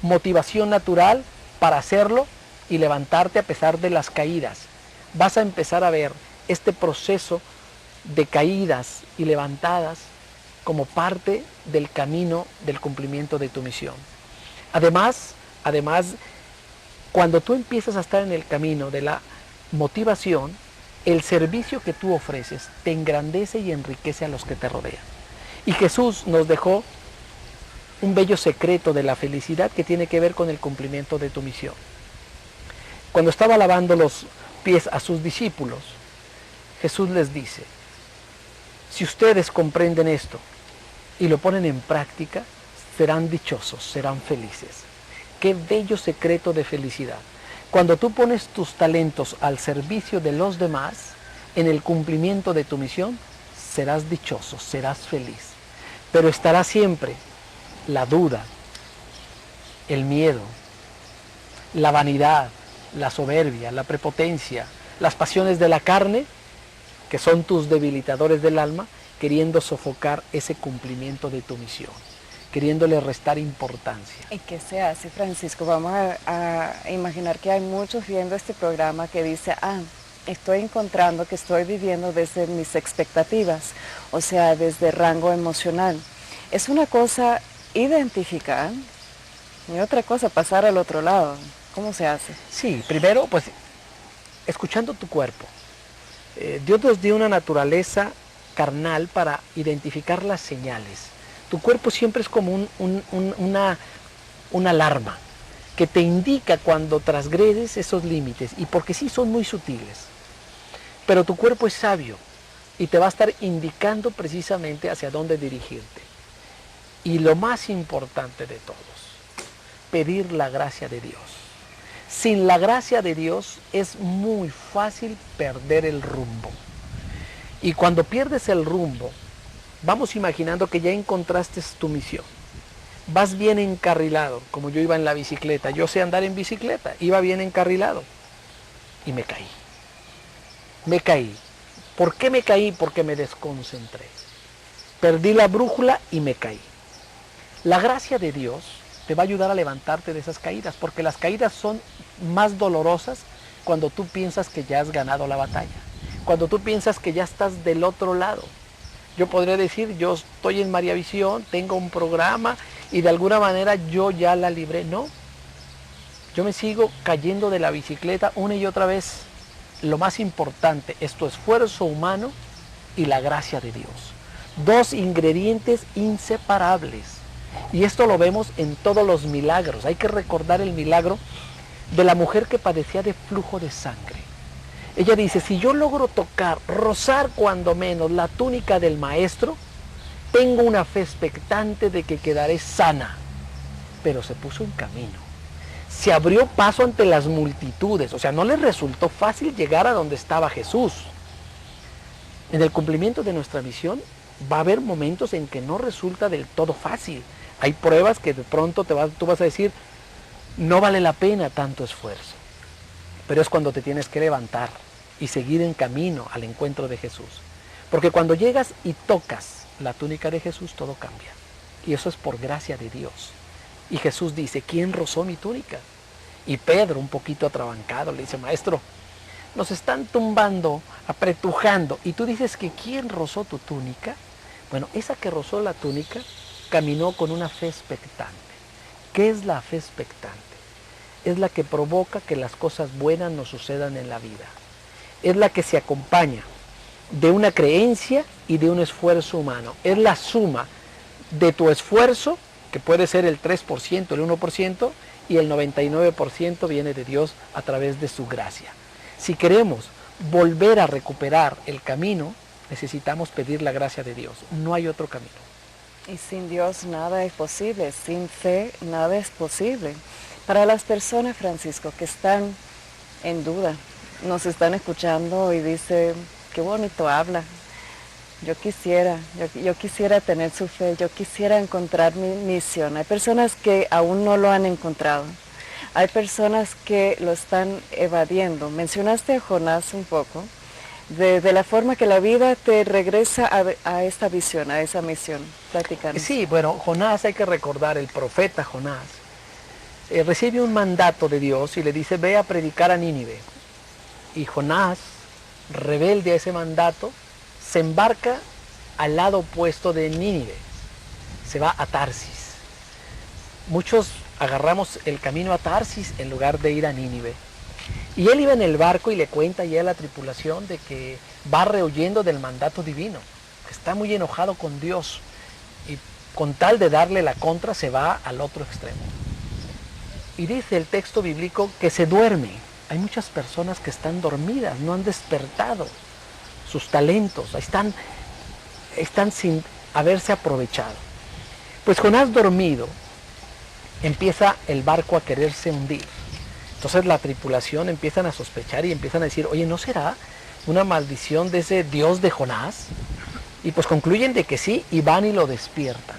Motivación natural para hacerlo y levantarte a pesar de las caídas. Vas a empezar a ver este proceso de caídas y levantadas como parte del camino del cumplimiento de tu misión. Además, cuando tú empiezas a estar en el camino de la motivación, el servicio que tú ofreces te engrandece y enriquece a los que te rodean. Y Jesús nos dejó un bello secreto de la felicidad que tiene que ver con el cumplimiento de tu misión. Cuando estaba lavando los pies a sus discípulos, Jesús les dice: si ustedes comprenden esto y lo ponen en práctica, serán dichosos, serán felices. Qué bello secreto de felicidad. Cuando tú pones tus talentos al servicio de los demás, en el cumplimiento de tu misión, serás dichoso, serás feliz. Pero estará siempre la duda, el miedo, la vanidad, la soberbia, la prepotencia, las pasiones de la carne, que son tus debilitadores del alma, queriendo sofocar ese cumplimiento de tu misión, queriéndole restar importancia. ¿Y qué se hace, Francisco? Vamos a imaginar que hay muchos viendo este programa que dice, estoy encontrando que estoy viviendo desde mis expectativas, o sea, desde rango emocional. Es una cosa identificar y otra cosa pasar al otro lado. ¿Cómo se hace? Sí, primero, pues, escuchando tu cuerpo. Dios nos dio una naturaleza carnal para identificar las señales. Tu cuerpo siempre es como una alarma que te indica cuando transgredes esos límites, y porque sí son muy sutiles. Pero tu cuerpo es sabio y te va a estar indicando precisamente hacia dónde dirigirte. Y lo más importante de todos, pedir la gracia de Dios. Sin la gracia de Dios es muy fácil perder el rumbo. Y cuando pierdes el rumbo, vamos imaginando que ya encontraste tu misión. Vas bien encarrilado, como yo iba en la bicicleta. Yo sé andar en bicicleta, iba bien encarrilado. Y me caí. Me caí. ¿Por qué me caí? Porque me desconcentré. Perdí la brújula y me caí. La gracia de Dios te va a ayudar a levantarte de esas caídas, porque las caídas son más dolorosas cuando tú piensas que ya has ganado la batalla, cuando tú piensas que ya estás del otro lado. Yo podría decir, yo estoy en María Visión, tengo un programa y de alguna manera yo ya la libré. No, yo me sigo cayendo de la bicicleta una y otra vez. Lo más importante es tu esfuerzo humano y la gracia de Dios. Dos ingredientes inseparables. Y esto lo vemos en todos los milagros. Hay que recordar el milagro de la mujer que padecía de flujo de sangre. Ella dice, si yo logro tocar, rozar cuando menos la túnica del maestro, tengo una fe expectante de que quedaré sana. Pero se puso en camino. Se abrió paso ante las multitudes. O sea, no le resultó fácil llegar a donde estaba Jesús. En el cumplimiento de nuestra misión va a haber momentos en que no resulta del todo fácil. Hay pruebas que de pronto tú vas a decir, no vale la pena tanto esfuerzo. Pero es cuando te tienes que levantar y seguir en camino al encuentro de Jesús. Porque cuando llegas y tocas la túnica de Jesús, todo cambia. Y eso es por gracia de Dios. Y Jesús dice, ¿quién rozó mi túnica? Y Pedro, un poquito atrabancado, le dice, maestro, nos están tumbando, apretujando. Y tú dices que ¿quién rozó tu túnica? Bueno, esa que rozó la túnica caminó con una fe expectante. ¿Qué es la fe expectante? Es la que provoca que las cosas buenas nos sucedan en la vida. Es la que se acompaña de una creencia y de un esfuerzo humano. Es la suma de tu esfuerzo, que puede ser el 3%, el 1%, y el 99% viene de Dios a través de su gracia. Si queremos volver a recuperar el camino, necesitamos pedir la gracia de Dios. No hay otro camino. Y sin Dios nada es posible, sin fe nada es posible. Para las personas, Francisco, que están en duda, nos están escuchando y dicen, qué bonito habla, yo quisiera tener su fe, yo quisiera encontrar mi misión. Hay personas que aún no lo han encontrado, hay personas que lo están evadiendo. Mencionaste a Jonás un poco, de la forma que la vida te regresa a esta visión, a esa misión. Platícanos. Sí, bueno, Jonás, hay que recordar, el profeta Jonás, recibe un mandato de Dios y le dice, ve a predicar a Nínive. Y Jonás, rebelde a ese mandato, se embarca al lado opuesto de Nínive, se va a Tarsis. Muchos agarramos el camino a Tarsis en lugar de ir a Nínive. Y él iba en el barco y le cuenta ya a la tripulación de que va rehuyendo del mandato divino, que está muy enojado con Dios y con tal de darle la contra se va al otro extremo. Y dice el texto bíblico que se duerme. Hay muchas personas que están dormidas, no han despertado sus talentos, están sin haberse aprovechado. Pues Jonás dormido, empieza el barco a quererse hundir. Entonces la tripulación empiezan a sospechar y empiezan a decir, oye, ¿no será una maldición de ese Dios de Jonás? Y pues concluyen de que sí y van y lo despiertan.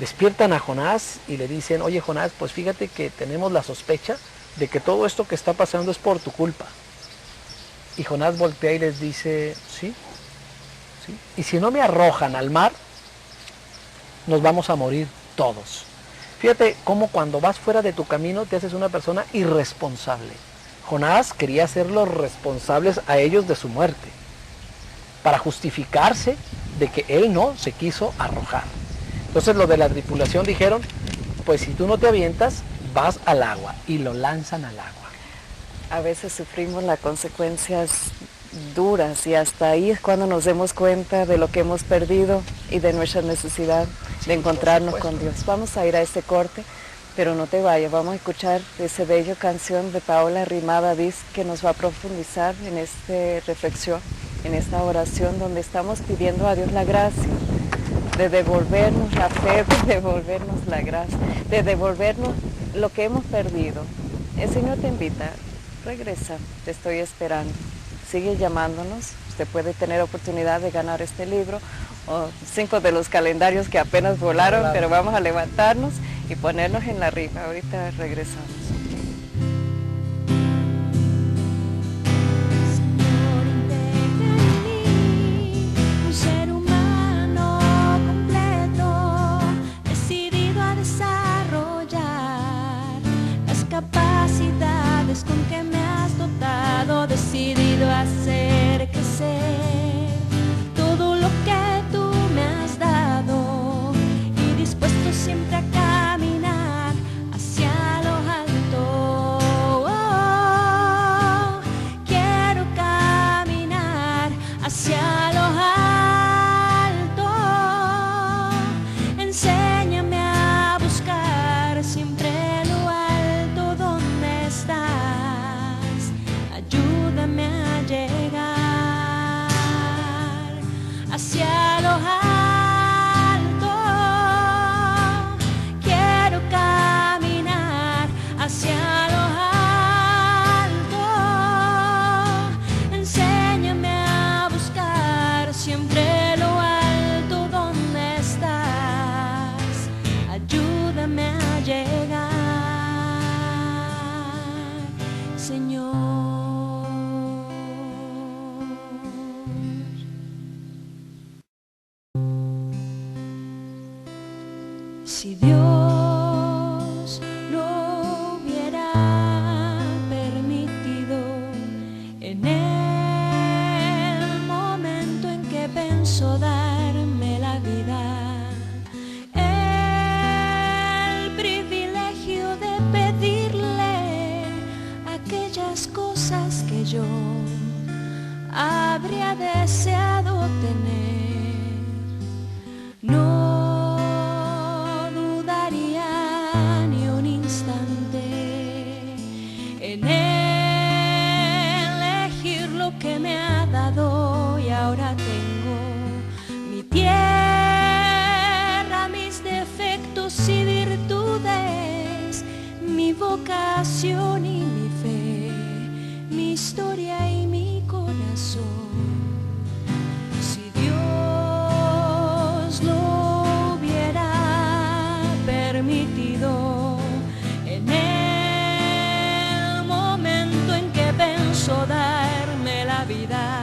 Despiertan a Jonás y le dicen, oye Jonás, pues fíjate que tenemos la sospecha de que todo esto que está pasando es por tu culpa. Y Jonás voltea y les dice, sí, sí. Y si no me arrojan al mar, nos vamos a morir todos. Fíjate cómo cuando vas fuera de tu camino te haces una persona irresponsable. Jonás quería hacerlos responsables a ellos de su muerte, para justificarse de que él no se quiso arrojar. Entonces los de la tripulación dijeron, pues si tú no te avientas, vas al agua, y lo lanzan al agua. A veces sufrimos las consecuencias duras y hasta ahí es cuando nos demos cuenta de lo que hemos perdido y de nuestra necesidad de encontrarnos con Dios. Vamos a ir a este corte, pero no te vayas, vamos a escuchar esa bella canción de Paola Rimada Diz que nos va a profundizar en esta reflexión, en esta oración donde estamos pidiendo a Dios la gracia de devolvernos la fe, de devolvernos la gracia, de devolvernos lo que hemos perdido. El Señor te invita, regresa, te estoy esperando. Sigue llamándonos, usted puede tener oportunidad de ganar este libro o 5 de los calendarios que apenas volaron, pero vamos a levantarnos y ponernos en la rifa. Ahorita regresamos. Capacidades con que me has dotado, decidido hacer crecer todo lo que tú me has dado y dispuesto siempre a caminar hacia lo alto. Quiero caminar hacia lo alto. Enséñame a buscar siempre lo alto donde estás. Ayúdame a llegar hacia lo alto. Quiero caminar hacia lo alto. Enséñame a buscar siempre lo alto donde estás. Ayúdame a llegar, Señor. Si Dios no hubiera permitido en el momento en que pensó darme la vida el privilegio de pedirle aquellas cosas que yo habría deseado tener, no dudaría ni un instante en elegir lo que me ha dado. Y ahora tengo mi tierra, mis defectos y virtudes, mi vocación y mi fe, mi historia y mi corazón. Si Dios lo hubiera permitido en el momento en que pensó darme la vida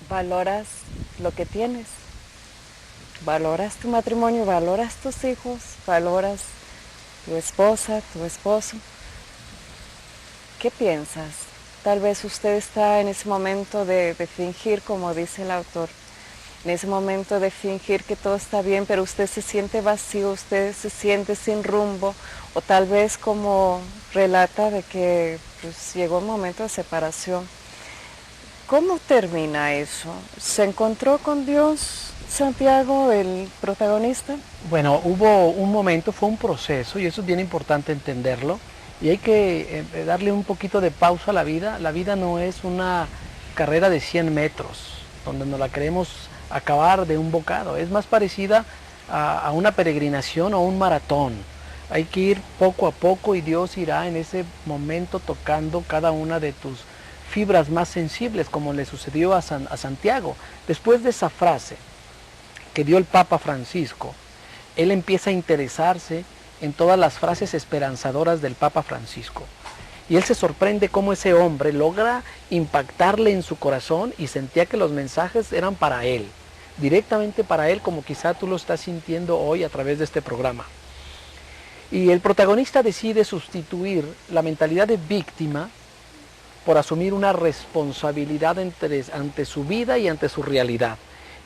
valoras lo que tienes. Valoras tu matrimonio, valoras tus hijos, valoras tu esposa, tu esposo. ¿Qué piensas? Tal vez usted está en ese momento de fingir, como dice el autor, en ese momento de fingir que todo está bien, pero usted se siente vacío, usted se siente sin rumbo, o tal vez como relata de que pues, llegó un momento de separación. ¿Cómo termina eso? ¿Se encontró con Dios, Santiago, el protagonista? Bueno, hubo un momento, fue un proceso, y eso es bien importante entenderlo, y hay que darle un poquito de pausa a la vida. La vida no es una carrera de 100 metros, donde nos la queremos acabar de un bocado, es más parecida a una peregrinación o un maratón. Hay que ir poco a poco y Dios irá en ese momento tocando cada una de tus fibras más sensibles, como le sucedió a Santiago. Después de esa frase que dio el Papa Francisco, él empieza a interesarse en todas las frases esperanzadoras del Papa Francisco. Y él se sorprende cómo ese hombre logra impactarle en su corazón y sentía que los mensajes eran para él, directamente para él, como quizá tú lo estás sintiendo hoy a través de este programa. Y el protagonista decide sustituir la mentalidad de víctima por asumir una responsabilidad ante su vida y ante su realidad.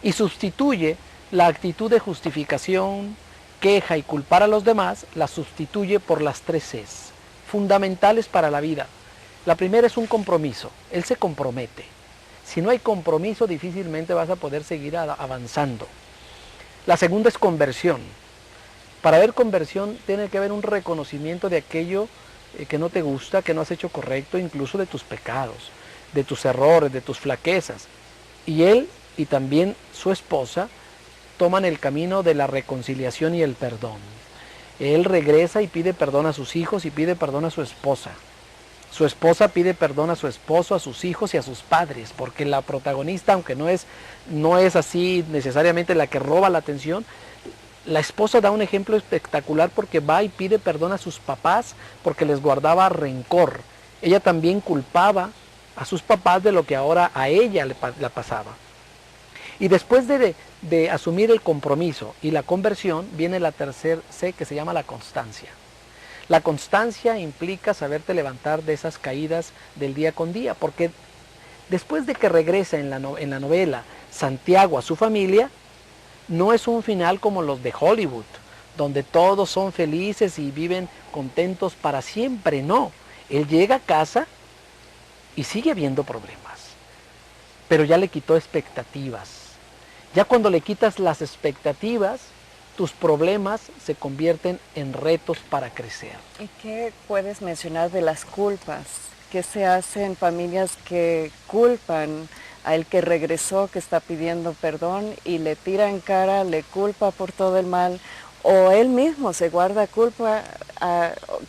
Y sustituye la actitud de justificación, queja y culpar a los demás, la sustituye por las 3 Cs, fundamentales para la vida. La primera es un compromiso, él se compromete. Si no hay compromiso, difícilmente vas a poder seguir avanzando. La segunda es conversión. Para haber conversión tiene que haber un reconocimiento de aquello que no te gusta, que no has hecho correcto, incluso de tus pecados, de tus errores, de tus flaquezas. Y él y también su esposa toman el camino de la reconciliación y el perdón. Él regresa y pide perdón a sus hijos y pide perdón a su esposa. Su esposa pide perdón a su esposo, a sus hijos y a sus padres, porque la protagonista, aunque no es así necesariamente la que roba la atención, la esposa da un ejemplo espectacular porque va y pide perdón a sus papás porque les guardaba rencor. Ella también culpaba a sus papás de lo que ahora a ella la pasaba. Y después de asumir el compromiso y la conversión, viene la tercera C, que se llama la constancia. La constancia implica saberte levantar de esas caídas del día con día, porque después de que regresa en la novela Santiago a su familia, no es un final como los de Hollywood, donde todos son felices y viven contentos para siempre. No, él llega a casa y sigue habiendo problemas, pero ya le quitó expectativas. Ya cuando le quitas las expectativas, tus problemas se convierten en retos para crecer. ¿Y qué puedes mencionar de las culpas? ¿Qué se hace en familias que culpan a el que regresó, que está pidiendo perdón y le tira en cara, le culpa por todo el mal? ¿O él mismo se guarda culpa?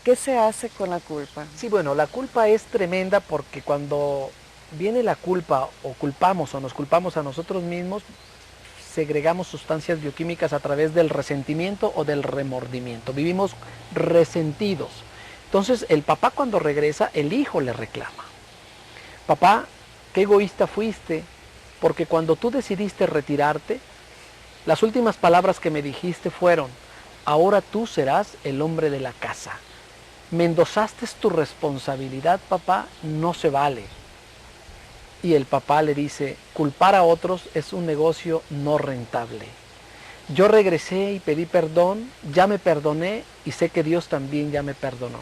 ¿Qué se hace con la culpa? Sí, bueno, la culpa es tremenda porque cuando viene la culpa o culpamos o nos culpamos a nosotros mismos, segregamos sustancias bioquímicas a través del resentimiento o del remordimiento. Vivimos resentidos. Entonces el papá cuando regresa, el hijo le reclama. Papá, qué egoísta fuiste, porque cuando tú decidiste retirarte, las últimas palabras que me dijiste fueron: ahora tú serás el hombre de la casa. Me endosaste tu responsabilidad, papá, no se vale. Y el papá le dice: culpar a otros es un negocio no rentable. Yo regresé y pedí perdón, ya me perdoné y sé que Dios también ya me perdonó.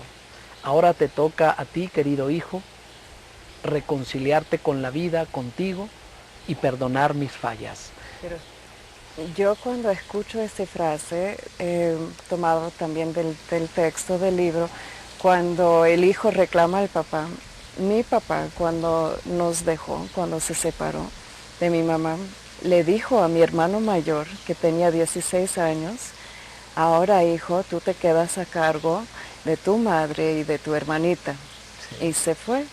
Ahora te toca a ti, querido hijo, reconciliarte con la vida, contigo y perdonar mis fallas. Pero yo cuando escucho esta frase, tomado también del texto del libro, cuando el hijo reclama al papá, mi papá cuando nos dejó, cuando se separó de mi mamá, le dijo a mi hermano mayor, que tenía 16 años, ahora hijo, tú te quedas a cargo de tu madre y de tu hermanita. Sí. Y se fue.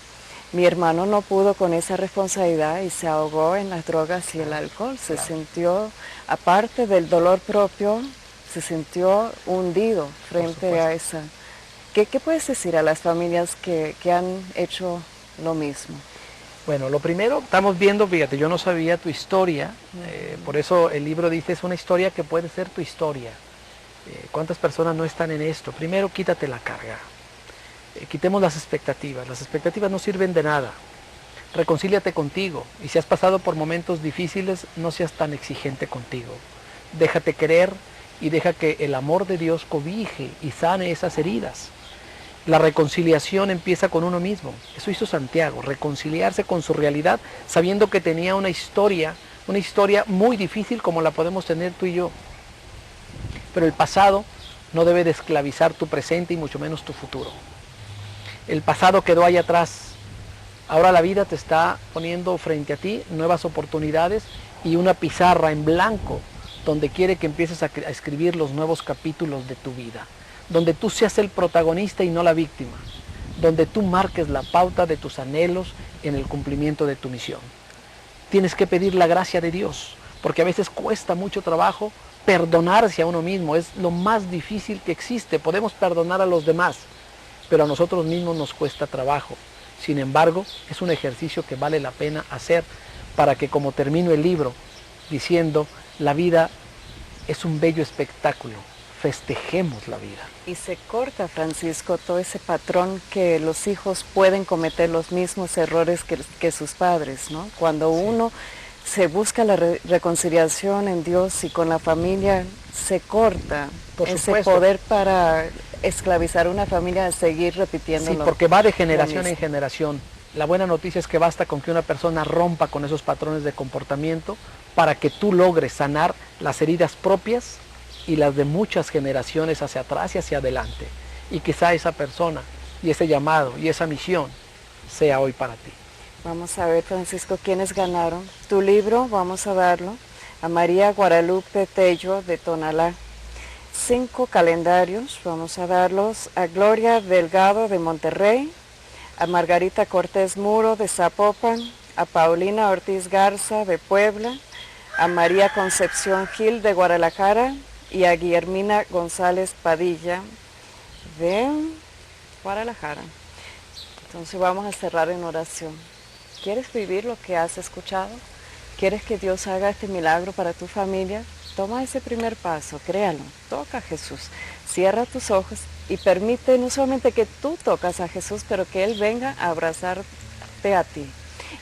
Mi hermano no pudo con esa responsabilidad y se ahogó en las drogas y el alcohol. Se sintió, aparte del dolor propio, se sintió hundido frente a esa. ¿Qué puedes decir a las familias que han hecho lo mismo? Bueno, lo primero, estamos viendo, fíjate, yo no sabía tu historia, por eso el libro dice, es una historia que puede ser tu historia. ¿Cuántas personas no están en esto? Primero, quítate la carga. Quitemos las expectativas no sirven de nada. Reconcíliate contigo, y si has pasado por momentos difíciles, no seas tan exigente contigo. Déjate querer y deja que el amor de Dios cobije y sane esas heridas. La reconciliación empieza con uno mismo. Eso hizo Santiago, reconciliarse con su realidad, sabiendo que tenía una historia muy difícil como la podemos tener tú y yo. Pero el pasado no debe de esclavizar tu presente y mucho menos tu futuro. El pasado quedó ahí atrás. Ahora la vida te está poniendo frente a ti nuevas oportunidades y una pizarra en blanco donde quiere que empieces a escribir los nuevos capítulos de tu vida. Donde tú seas el protagonista y no la víctima, donde tú marques la pauta de tus anhelos en el cumplimiento de tu misión. Tienes que pedir la gracia de Dios, porque a veces cuesta mucho trabajo perdonarse a uno mismo, es lo más difícil que existe. Podemos perdonar a los demás, pero a nosotros mismos nos cuesta trabajo. Sin embargo, es un ejercicio que vale la pena hacer para que, como termino el libro diciendo, la vida es un bello espectáculo. Festejemos la vida. Y se corta, Francisco, todo ese patrón que los hijos pueden cometer los mismos errores que sus padres, ¿no? Cuando uno se busca la reconciliación en Dios y con la familia, se corta ese poder para esclavizar una familia a seguir repitiendo. Sí, porque va de generación en generación. La buena noticia es que basta con que una persona rompa con esos patrones de comportamiento para que tú logres sanar las heridas propias y las de muchas generaciones hacia atrás y hacia adelante. Y quizá esa persona y ese llamado y esa misión sea hoy para ti. Vamos a ver, Francisco, quiénes ganaron. Tu libro, vamos a darlo a María Guadalupe Tello de Tonalá. 5 calendarios, vamos a darlos a Gloria Delgado de Monterrey, a Margarita Cortés Muro de Zapopan, a Paulina Ortiz Garza de Puebla, a María Concepción Gil de Guadalajara, y a Guillermina González Padilla de Guadalajara. Entonces vamos a cerrar en oración. ¿Quieres vivir lo que has escuchado? ¿Quieres que Dios haga este milagro para tu familia? Toma ese primer paso, créalo, toca a Jesús. Cierra tus ojos y permite no solamente que tú tocas a Jesús, pero que Él venga a abrazarte a ti.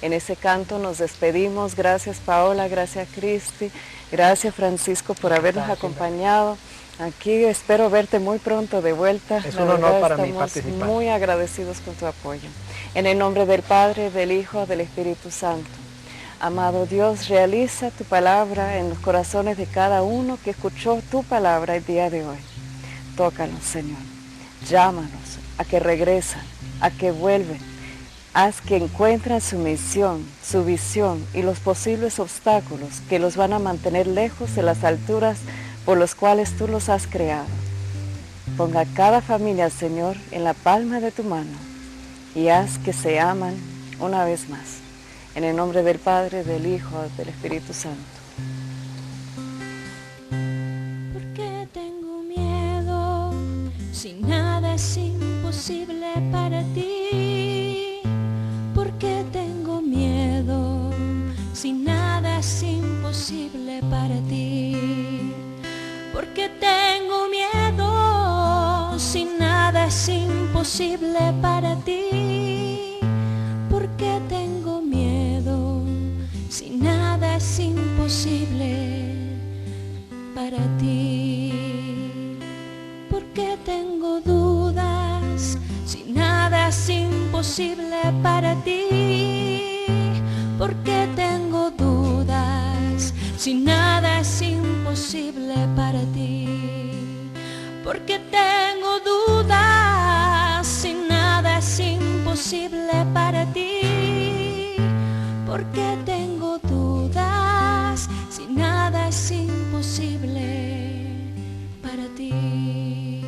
En ese canto nos despedimos. Gracias, Paola, gracias, Cristi. Gracias, Francisco, por habernos acompañado. Aquí espero verte muy pronto de vuelta. Es un honor para mí participar. Estamos muy agradecidos con tu apoyo. En el nombre del Padre, del Hijo, del Espíritu Santo. Amado Dios, realiza tu palabra en los corazones de cada uno que escuchó tu palabra el día de hoy. Tócanos, Señor. Llámanos a que regresan, a que vuelven. Haz que encuentren su misión, su visión y los posibles obstáculos que los van a mantener lejos de las alturas por los cuales tú los has creado. Ponga a cada familia, Señor, en la palma de tu mano y haz que se aman una vez más. En el nombre del Padre, del Hijo, del Espíritu Santo. ¿Por qué tengo miedo si nada es imposible para ti? ¿Por qué tengo miedo si nada es imposible para ti? ¿Por qué tengo miedo si nada es imposible para ti? ¿Por qué tengo miedo si nada es imposible para ti? ¿Por qué tengo dudas si nada es imposible para ti? ¿Por qué tengo dudas si nada es imposible para ti? ¿Por qué tengo dudas si nada es imposible para ti? ¿Por qué tengo dudas si nada es imposible para ti?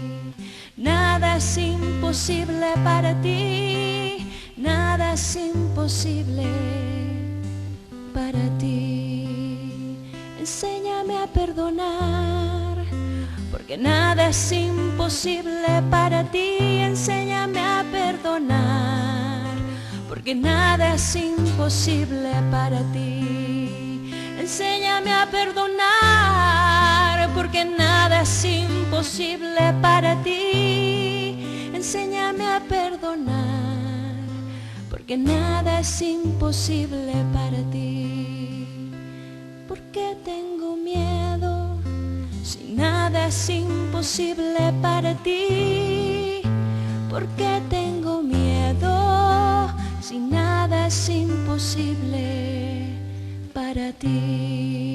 Nada es imposible para ti, nada es imposible para ti. Enséñame a perdonar, porque nada es imposible para ti. Enséñame a perdonar, porque porque nada es imposible para ti. Enséñame a perdonar, porque nada es imposible para ti. Enséñame a perdonar, porque nada es imposible para ti. ¿Por qué tengo miedo si nada es imposible para ti? ¿Por qué tengo miedo si nada es imposible para ti?